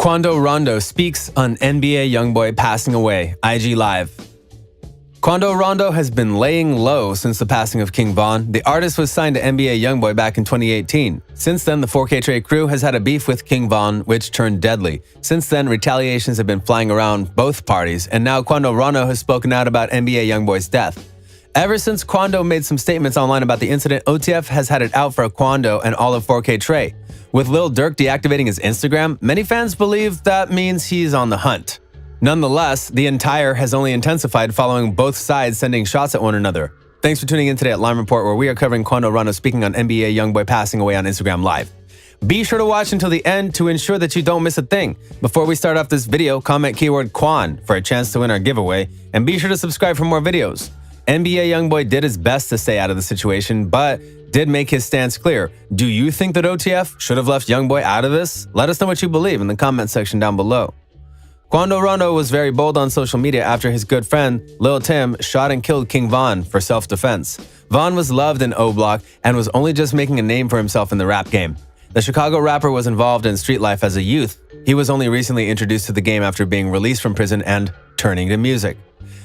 QUANDO Rondo speaks on NBA Youngboy passing away, IG Live. QUANDO Rondo has been laying low since the passing of King Von. The artist was signed to NBA Youngboy back in 2018. Since then, the 4K Trey crew has had a beef with King Von, which turned deadly. Since then, retaliations have been flying around both parties, and now QUANDO Rondo has spoken out about NBA Youngboy's death. Ever since QUANDO made some statements online about the incident, OTF has had it out for QUANDO and all of 4K Trey. With Lil Durk deactivating his Instagram, many fans believe that means he's on the hunt. Nonetheless, the entire has only intensified following both sides sending shots at one another. Thanks for tuning in today at Lime Report, where we are covering QUANDO Rondo speaking on NBA Youngboy passing away on Instagram Live. Be sure to watch until the end to ensure that you don't miss a thing. Before we start off this video, comment keyword Quan for a chance to win our giveaway, and be sure to subscribe for more videos. NBA Youngboy did his best to stay out of the situation, but did make his stance clear. Do you think that OTF should have left Youngboy out of this? Let us know what you believe in the comment section down below. QUANDO Rondo was very bold on social media after his good friend, Lil Tim, shot and killed King Von for self-defense. Von was loved in O Block and was only just making a name for himself in the rap game. The Chicago rapper was involved in street life as a youth. He was only recently introduced to the game after being released from prison and turning to music.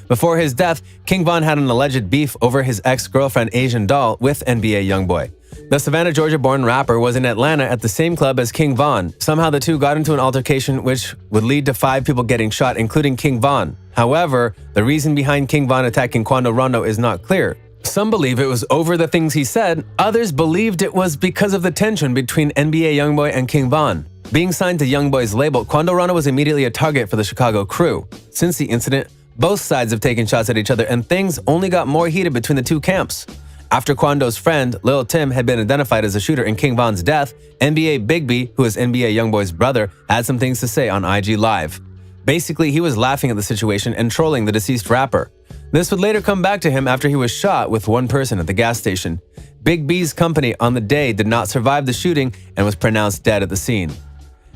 Before his death, King Von had an alleged beef over his ex-girlfriend Asian Doll with NBA Youngboy. The Savannah, Georgia-born rapper was in Atlanta at the same club as King Von. Somehow the two got into an altercation which would lead to 5 people getting shot, including King Von. However, the reason behind King Von attacking QUANDO Rondo is not clear. Some believe it was over the things he said, others believed it was because of the tension between NBA Youngboy and King Von. Being signed to Youngboy's label, QUANDO Rondo was immediately a target for the Chicago crew. Since the incident, both sides have taken shots at each other, and things only got more heated between the two camps. After QUANDO's friend, Lil Tim, had been identified as a shooter in King Von's death, NBA Big B, who is NBA Youngboy's brother, had some things to say on IG Live. Basically, he was laughing at the situation and trolling the deceased rapper. This would later come back to him after he was shot with one person at the gas station. Big B's company on the day did not survive the shooting and was pronounced dead at the scene.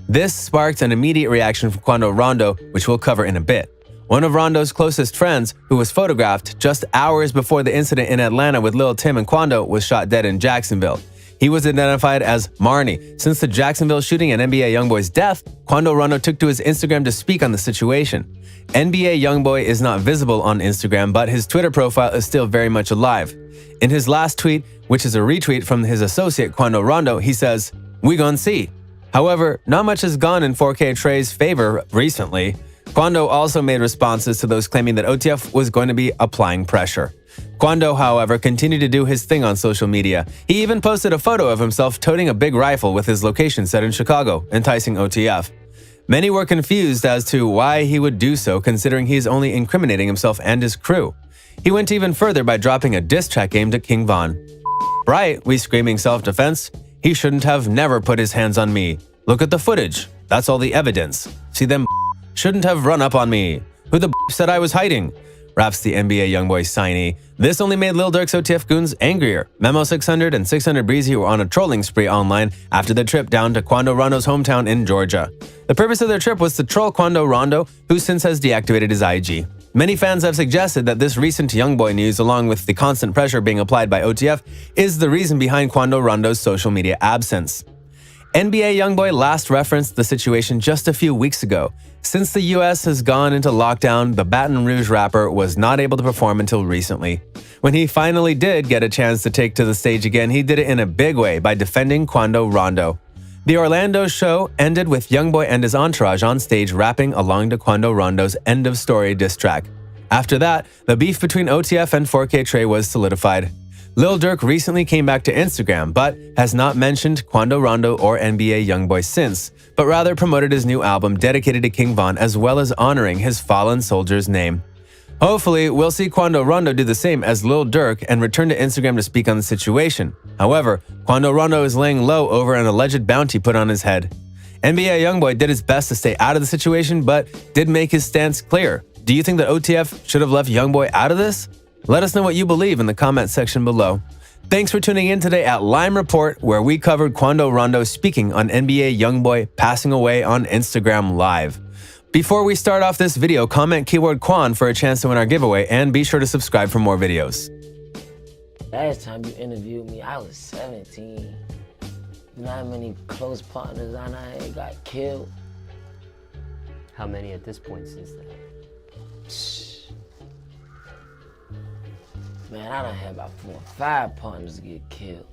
This sparked an immediate reaction from QUANDO Rondo, which we'll cover in a bit. One of Rondo's closest friends, who was photographed just hours before the incident in Atlanta with Lil Tim and QUANDO, was shot dead in Jacksonville. He was identified as Marnie. Since the Jacksonville shooting and NBA Youngboy's death, QUANDO Rondo took to his Instagram to speak on the situation. NBA Youngboy is not visible on Instagram, but his Twitter profile is still very much alive. In his last tweet, which is a retweet from his associate QUANDO Rondo, he says, "We gon' see." However, not much has gone in 4K Trey's favor recently. QUANDO also made responses to those claiming that OTF was going to be applying pressure. QUANDO, however, continued to do his thing on social media. He even posted a photo of himself toting a big rifle with his location set in Chicago, enticing OTF. Many were confused as to why he would do so, considering he is only incriminating himself and his crew. He went even further by dropping a diss track aimed at King Von. "Right, we screaming self-defense. He shouldn't have never put his hands on me. Look at the footage. That's all the evidence. See them shouldn't have run up on me. Who the said I was hiding?" raps the NBA Youngboy signee. This only made Lil Durk's OTF goons angrier. Memo 600 and 600 Breezy were on a trolling spree online after the trip down to QUANDO Rondo's hometown in Georgia. The purpose of their trip was to troll QUANDO Rondo, who since has deactivated his IG. Many fans have suggested that this recent Youngboy news, along with the constant pressure being applied by OTF, is the reason behind QUANDO Rondo's social media absence. NBA Youngboy last referenced the situation just a few weeks ago. Since the US has gone into lockdown, the Baton Rouge rapper was not able to perform until recently. When he finally did get a chance to take to the stage again, he did it in a big way by defending QUANDO Rondo. The Orlando show ended with Youngboy and his entourage on stage rapping along to QUANDO Rondo's End of Story diss track. After that, the beef between OTF and 4K Trey was solidified. Lil Durk recently came back to Instagram, but has not mentioned QUANDO Rondo or NBA Youngboy since, but rather promoted his new album dedicated to King Von as well as honoring his fallen soldier's name. Hopefully, we'll see QUANDO Rondo do the same as Lil Durk and return to Instagram to speak on the situation. However, QUANDO Rondo is laying low over an alleged bounty put on his head. NBA Youngboy did his best to stay out of the situation, but did make his stance clear. Do you think that OTF should have left Youngboy out of this? Let us know what you believe in the comment section below. Thanks for tuning in today at Lime Report, where we covered QUANDO Rondo speaking on NBA Youngboy passing away on Instagram Live. Before we start off this video, comment keyword Quan for a chance to win our giveaway, and be sure to subscribe for more videos. Last time you interviewed me, I was 17. You know how many close partners I had got killed? How many at this point since then? Man, I done had about 4 or 5 partners get killed.